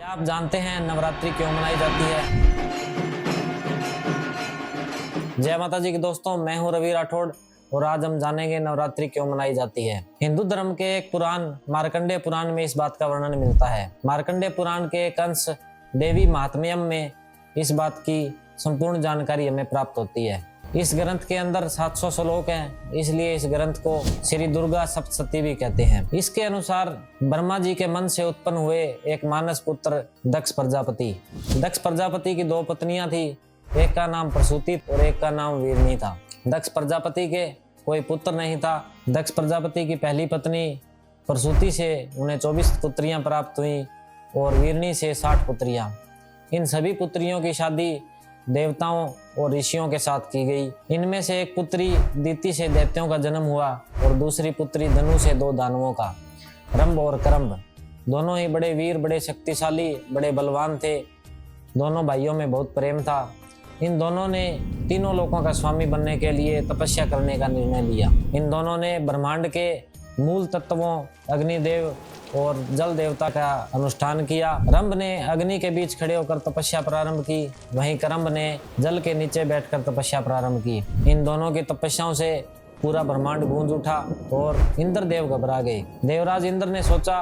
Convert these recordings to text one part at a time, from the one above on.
क्या आप जानते हैं नवरात्रि क्यों मनाई जाती है? जय माता जी के दोस्तों, मैं हूं रवि राठौड़ और आज हम जानेंगे नवरात्रि क्यों मनाई जाती है। हिंदू धर्म के एक पुराण मार्कंडेय पुराण में इस बात का वर्णन मिलता है। मार्कंडेय पुराण के एक अंश देवी महात्म्यम में इस बात की संपूर्ण जानकारी हमें प्राप्त होती है। इस ग्रंथ के अंदर 700 श्लोक हैं, इसलिए इस ग्रंथ को श्री दुर्गा सप्तशती भी कहते हैं। इसके अनुसार ब्रह्मा जी के मन से उत्पन्न हुए एक मानस पुत्र दक्ष प्रजापति की 2 पत्नियां थी। एक का नाम प्रसूति और एक का नाम वीरनी था। दक्ष प्रजापति के कोई पुत्र नहीं था। दक्ष प्रजापति की पहली पत्नी प्रसूति से उन्हें 24 पुत्रियां प्राप्त हुई और वीरनी से 60 पुत्रियां। इन सभी पुत्रियों की शादी देवताओं और ऋषियों के साथ की गई। इनमें से एक पुत्री दीति से दैत्यों का जन्म हुआ और दूसरी पुत्री धनु से 2 दानवों का, रंभ और करंभ। दोनों ही बड़े वीर, बड़े शक्तिशाली, बड़े बलवान थे। दोनों भाइयों में बहुत प्रेम था। इन दोनों ने तीनों लोकों का स्वामी बनने के लिए तपस्या करने का निर्णय लिया। इन दोनों ने ब्रह्मांड के मूल तत्वों अग्निदेव और जल देवता का अनुष्ठान किया। रंभ ने अग्नि के बीच खड़े होकर तपस्या प्रारंभ की, वहीं करंभ ने जल के नीचे बैठकर तपस्या प्रारंभ की। इन दोनों की तपस्याओं से पूरा ब्रह्मांड गूंज उठा और इंद्रदेव घबरा गए। देवराज इंद्र ने सोचा,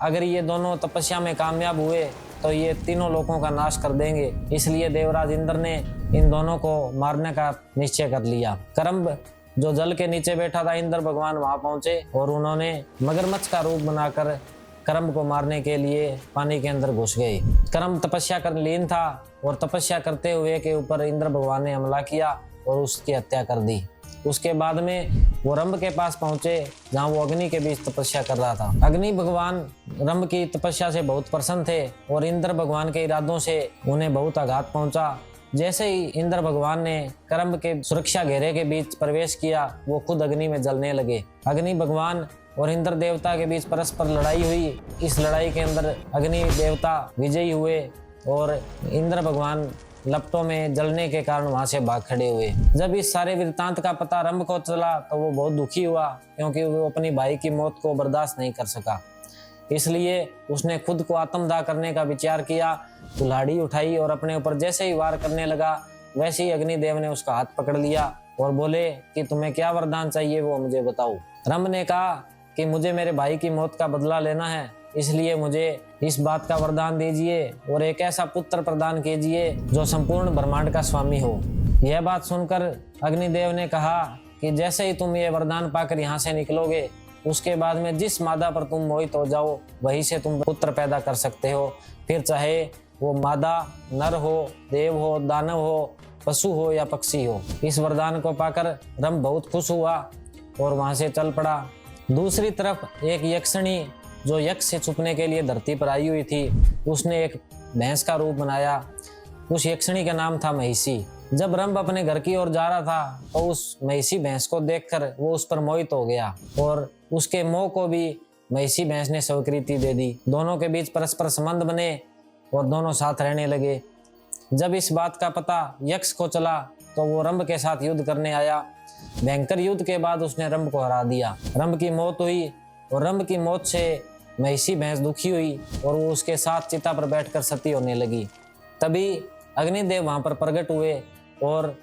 अगर ये दोनों तपस्या में कामयाब हुए तो ये तीनों लोकों का नाश कर देंगे। इसलिए देवराज इंद्र ने इन दोनों को मारने का निश्चय कर लिया। करंभ जो जल के नीचे बैठा था, इंद्र भगवान वहां पहुंचे और उन्होंने मगरमच्छ का रूप बनाकर करंभ को मारने के लिए पानी के अंदर घुस गए। करंभ तपस्या कर लीन था और तपस्या करते हुए के ऊपर इंद्र भगवान ने हमला किया और उसकी हत्या कर दी। उसके बाद में वो रंभ के पास पहुंचे जहां वो अग्नि के बीच तपस्या कर रहा था। अग्नि भगवान रंभ की तपस्या से बहुत प्रसन्न थे और इंद्र भगवान के इरादों से उन्हें बहुत आघात पहुंचा। जैसे ही इंद्र भगवान ने करंभ के सुरक्षा घेरे के बीच प्रवेश किया, वो खुद अग्नि में जलने लगे। अग्नि भगवान और इंद्र देवता के बीच परस्पर लड़ाई हुई। इस लड़ाई के अंदर अग्नि देवता विजयी हुए और इंद्र भगवान लपटों में जलने के कारण वहां से भाग खड़े हुए। जब इस सारे वृत्तांत का पता रंभ को चला तो वो बहुत दुखी हुआ, क्योंकि वो अपनी भाई की मौत को बर्दाश्त नहीं कर सका। इसलिए उसने खुद को आत्मदाह करने का विचार किया। कुल्हाड़ी उठाई और अपने ऊपर जैसे ही वार करने लगा, वैसे ही अग्निदेव ने उसका हाथ पकड़ लिया और बोले कि तुम्हें क्या वरदान चाहिए वो मुझे बताओ। रंभ ने कहा कि मुझे मेरे भाई की मौत का बदला लेना है, इसलिए मुझे इस बात का वरदान दीजिए और एक ऐसा पुत्र प्रदान कीजिए जो संपूर्ण ब्रह्मांड का स्वामी हो। यह बात सुनकर अग्निदेव ने कहा कि जैसे ही तुम ये वरदान पाकर यहाँ से निकलोगे, उसके बाद में जिस मादा पर तुम मोहित हो जाओ, वहीं से तुम पुत्र पैदा कर सकते हो। फिर चाहे वो मादा नर हो, देव हो, दानव हो, पशु हो या पक्षी हो। इस वरदान को पाकर रंभ बहुत खुश हुआ और वहां से चल पड़ा। दूसरी तरफ एक यक्षिणी जो यक्ष से छुपने के लिए धरती पर आई हुई थी, उसने एक भैंस का रूप बनाया। उस यक्षिणी का नाम था महिषी। जब रंभ अपने घर की ओर जा रहा था तो उस महिषी भैंस को देखकर वो उस पर मोहित हो गया और उसके मोह को भी महिषी भैंस ने स्वीकृति दे दी। दोनों के बीच परस्पर संबंध बने और दोनों साथ रहने लगे। जब इस बात का पता यक्ष को चला तो वो रंभ के साथ युद्ध करने आया। भयंकर युद्ध के बाद उसने रंभ को हरा दिया। रंभ की मौत हुई और रंभ की मौत से महिषी भैंस दुखी हुई और वो उसके साथ चिता पर बैठकर सती होने लगी। तभी अग्निदेव वहां पर प्रकट हुए और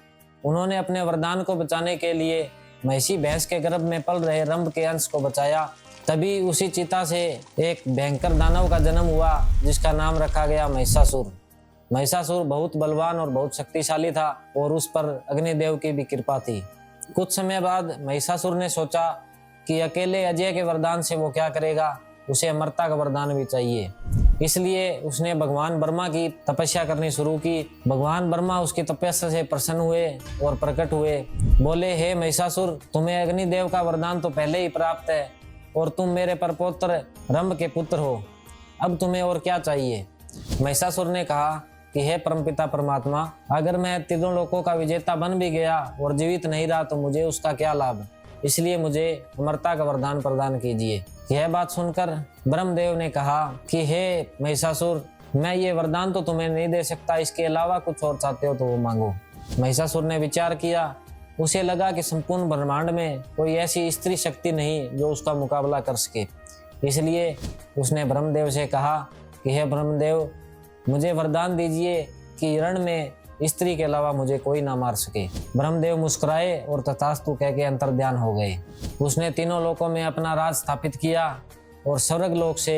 उन्होंने अपने वरदान को बचाने के लिए महिषी भैंस के गर्भ में पल रहे रंभ के अंश को बचाया। तभी उसी चिता से एक भयंकर दानव का जन्म हुआ, जिसका नाम रखा गया महिषासुर। महिषासुर बहुत बलवान और बहुत शक्तिशाली था और उस पर अग्निदेव की भी कृपा थी। कुछ समय बाद महिषासुर ने सोचा कि अकेले अजय के वरदान से वो क्या करेगा, उसे अमरता का वरदान भी चाहिए। इसलिए उसने भगवान ब्रह्मा की तपस्या करनी शुरू की। भगवान ब्रह्मा उसकी तपस्या से प्रसन्न हुए और प्रकट हुए। बोले, हे महिषासुर, तुम्हें अग्निदेव का वरदान तो पहले ही प्राप्त है और तुम मेरे परपौत्र रंभ के पुत्र हो। अब तुम्हें और क्या चाहिए? महिषासुर ने कहा कि हे परमपिता परमात्मा, अगर मैं तीनों लोकों का विजेता बन भी गया और जीवित नहीं रहा तो मुझे उसका क्या लाभ? इसलिए मुझे अमरता का वरदान प्रदान कीजिए। यह बात सुनकर ब्रह्मदेव ने कहा कि हे महिषासुर, मैं ये वरदान तो तुम्हें नहीं दे सकता, इसके अलावा कुछ और चाहते हो तो वो मांगो। महिषासुर ने विचार किया। उसे लगा कि संपूर्ण ब्रह्मांड में कोई ऐसी स्त्री शक्ति नहीं जो उसका मुकाबला कर सके। इसलिए उसने ब्रह्मदेव से कहा कि हे ब्रह्मदेव, मुझे वरदान दीजिए कि रण में स्त्री के अलावा मुझे कोई ना मार सके। ब्रह्मदेव मुस्कुराए और तथास्तु कह के अंतर्ध्यान हो गए। उसने तीनों लोकों में अपना राज स्थापित किया और स्वर्ग लोक से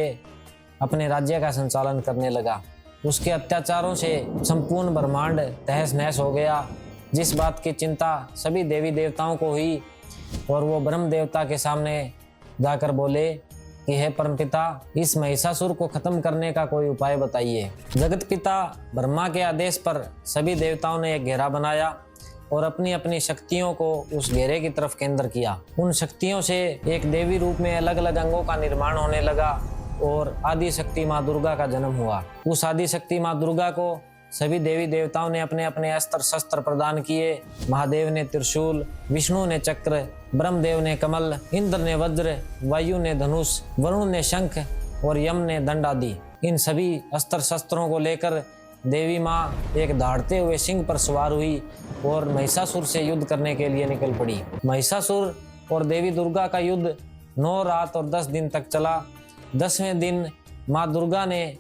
अपने राज्य का संचालन करने लगा। उसके अत्याचारों से संपूर्ण ब्रह्मांड तहस नहस हो गया। जिस बात की चिंता सभी देवी देवताओं को हुई और वो ब्रह्म देवता के सामने जाकर बोले कि हे परमपिता, इस महिषासुर को खत्म करने का कोई उपाय बताइए। जगत पिता ब्रह्मा के आदेश पर सभी देवताओं ने एक घेरा बनाया और अपनी अपनी शक्तियों को उस घेरे की तरफ केंद्र किया। उन शक्तियों से एक देवी रूप में अलग अलग अंगों का निर्माण होने लगा और आदि शक्ति माँ दुर्गा का जन्म हुआ। उस आदि शक्ति माँ दुर्गा को सभी देवी देवताओं ने अपने अपने अस्त्र शस्त्र प्रदान किए। महादेव ने त्रिशूल, विष्णु ने चक्र, ब्रह्मदेव ने कमल, इंद्र ने वज्र, वायु ने धनुष, वरुण ने शंख और यम ने दंड आदि। इन सभी अस्त्र शस्त्रों को लेकर देवी माँ एक दहाड़ते हुए सिंह पर सवार हुई और महिषासुर से युद्ध करने के लिए निकल पड़ी। महिषासुर और देवी दुर्गा का युद्ध 9 रात और 10 दिन तक चला। 10वें दिन माँ दुर्गा ने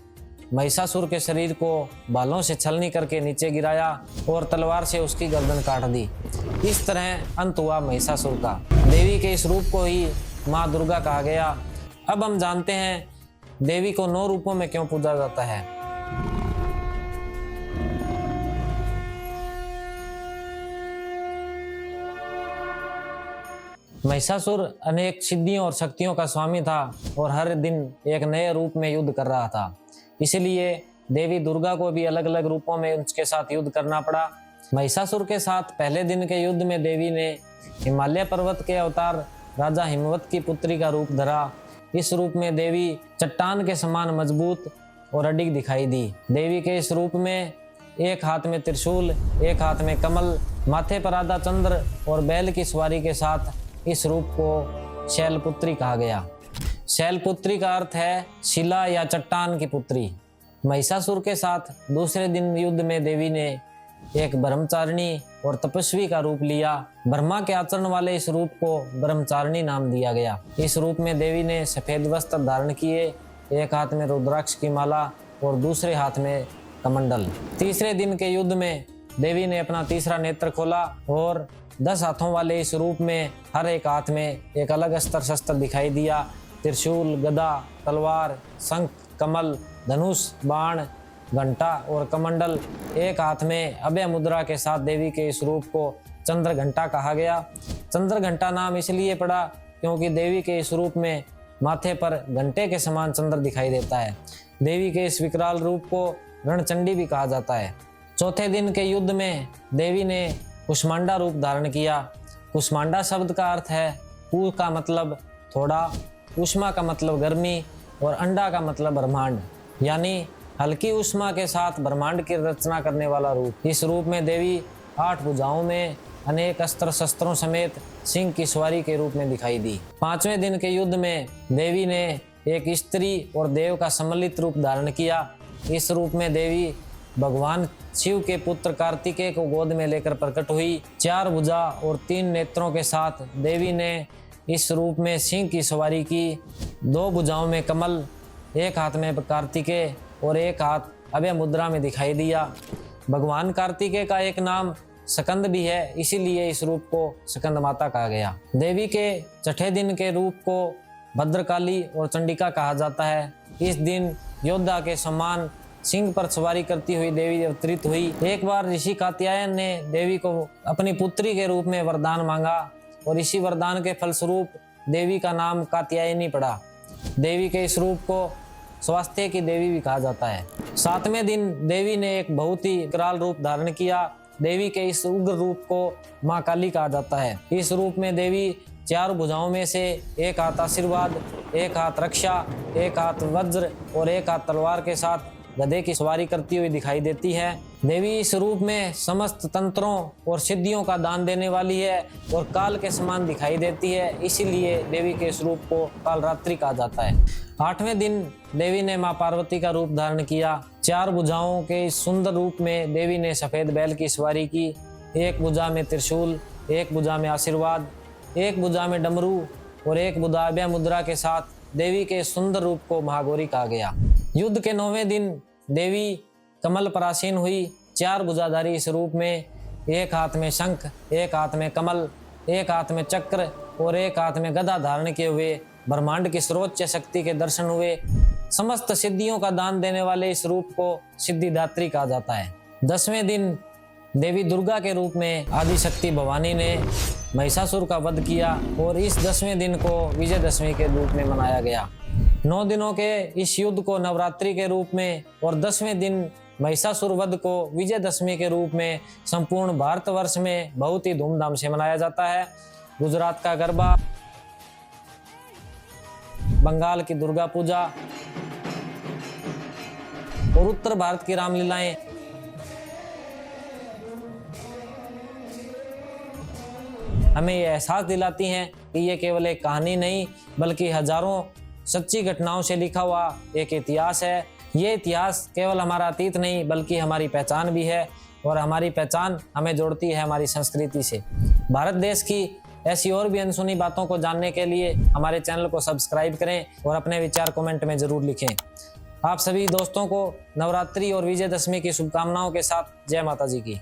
महिषासुर के शरीर को बालों से छलनी करके नीचे गिराया और तलवार से उसकी गर्दन काट दी। इस तरह अंत हुआ महिषासुर का। देवी के इस रूप को ही माँ दुर्गा कहा गया। अब हम जानते हैं देवी को 9 रूपों में क्यों पूजा जाता है। महिषासुर अनेक सिद्धियों और शक्तियों का स्वामी था और हर दिन एक नए रूप में युद्ध कर रहा था। इसलिए देवी दुर्गा को भी अलग अलग रूपों में उसके साथ युद्ध करना पड़ा। महिषासुर के साथ पहले दिन के युद्ध में देवी ने हिमालय पर्वत के अवतार राजा हिमवत की पुत्री का रूप धरा। इस रूप में देवी चट्टान के समान मजबूत और अडिग दिखाई दी। देवी के इस रूप में एक हाथ में त्रिशूल, एक हाथ में कमल, माथे पर आधा चंद्र और बैल की सवारी के साथ इस रूप को शैलपुत्री कहा गया। शैलपुत्री का अर्थ है शिला या चट्टान की पुत्री। महिषासुर के साथ दूसरे दिन युद्ध में देवी ने एक ब्रह्मचारिणी और तपस्वी का रूप लिया। ब्रह्मा के आचरण वाले इस रूप को ब्रह्मचारिणी नाम दिया गया। इस रूप में देवी ने सफेद वस्त्र धारण किए, एक हाथ में रुद्राक्ष की माला और दूसरे हाथ में कमंडल। तीसरे दिन के युद्ध में देवी ने अपना तीसरा नेत्र खोला और 10 हाथों वाले इस रूप में हर एक हाथ में एक अलग अस्त्र शस्त्र दिखाई दिया। त्रिशूल, गदा, तलवार, शंख, कमल, धनुष, बाण, घंटा और कमंडल। एक हाथ में अभय मुद्रा के साथ देवी के इस रूप को चंद्र घंटा कहा गया। चंद्र घंटा नाम इसलिए पड़ा क्योंकि देवी के इस रूप में माथे पर घंटे के समान चंद्र दिखाई देता है। देवी के इस विकराल रूप को रणचंडी भी कहा जाता है। चौथे दिन के युद्ध में देवी ने कुष्मांडा रूप धारण किया। कुष्मांडा शब्द का अर्थ है कु का मतलब थोड़ा, उष्मा का मतलब गर्मी और अंडा का मतलब ब्रह्मांड, यानी हल्की उष्मा के साथ ब्रह्मांड की रचना करने वाला रूप। इस रूप में देवी 8 भुजाओं में अनेक अस्त्र शस्त्रों समेत सिंह की सवारी के रूप में दिखाई दी। 5वें दिन के युद्ध में देवी ने एक स्त्री और देव का सम्मिलित रूप धारण किया। इस रूप में देवी भगवान शिव के पुत्र कार्तिकेय को गोद में लेकर प्रकट हुई। 4 भुजा और 3 नेत्रों के साथ देवी ने इस रूप में सिंह की सवारी की। 2 भुजाओं में कमल, एक हाथ में कार्तिकेय और एक हाथ अभय मुद्रा में दिखाई दिया। भगवान कार्तिकेय का एक नाम स्कंद भी है, इसीलिए इस रूप को स्कंद माता कहा गया। देवी के छठे दिन के रूप को भद्रकाली और चंडिका कहा जाता है। इस दिन योद्धा के समान सिंह पर सवारी करती हुई देवी अवतरित हुई। एक बार ऋषि कात्यायन ने देवी को अपनी पुत्री के रूप में वरदान मांगा और इसी वरदान के फलस्वरूप देवी का नाम कात्यायनी पड़ा। देवी के इस रूप को स्वास्थ्य की देवी भी कहा जाता है। 7वें दिन देवी ने एक बहुत ही विकराल रूप धारण किया। देवी के इस उग्र रूप को माँ काली कहा जाता है। इस रूप में देवी 4 भुजाओं में से एक हाथ आशीर्वाद, एक हाथ रक्षा, एक हाथ वज्र और एक हाथ तलवार के साथ गधे की सवारी करती हुई दिखाई देती है। देवी इस रूप में समस्त तंत्रों और सिद्धियों का दान देने वाली है और काल के समान दिखाई देती है, इसीलिए देवी के इस रूप को कालरात्रि कहा जाता है। 8वें दिन देवी ने मां पार्वती का रूप धारण किया। 4 भुजाओं के इस सुंदर रूप में देवी ने सफेद बैल की सवारी की। एक भुजा में त्रिशूल, एक भुजा में आशीर्वाद, एक भुजा में डमरू और एक भुजा अभय मुद्रा के साथ देवी के सुंदर रूप को महागौरी कहा गया। युद्ध के 9वें दिन देवी कमल परासीन हुई, 4 भुजाधारी इस रूप में, एक हाथ में शंख, एक हाथ में कमल, एक हाथ में चक्र और एक हाथ में गदा धारण किए हुए ब्रह्मांड की सर्वोच्च शक्ति के दर्शन हुए। समस्त सिद्धियों का दान देने वाले इस रूप को सिद्धिदात्री कहा जाता है। 10वें दिन देवी दुर्गा के रूप में आदिशक्ति भवानी ने महिषासुर का वध किया और इस 10वें दिन को विजयदशमी के रूप में मनाया गया। 9 दिनों के इस युद्ध को नवरात्रि के रूप में और 10वें दिन महिषासुर वध को विजयदशमी के रूप में संपूर्ण भारतवर्ष में बहुत ही धूमधाम से मनाया जाता है। गुजरात का गरबा, बंगाल की दुर्गा पूजा और उत्तर भारत की रामलीलाएं हमें यह एहसास दिलाती हैं कि ये केवल एक कहानी नहीं बल्कि हजारों सच्ची घटनाओं से लिखा हुआ एक इतिहास है। ये इतिहास केवल हमारा अतीत नहीं बल्कि हमारी पहचान भी है और हमारी पहचान हमें जोड़ती है हमारी संस्कृति से। भारत देश की ऐसी और भी अनसुनी बातों को जानने के लिए हमारे चैनल को सब्सक्राइब करें और अपने विचार कमेंट में ज़रूर लिखें। आप सभी दोस्तों को नवरात्रि और विजयदशमी की शुभकामनाओं के साथ जय माता जी की।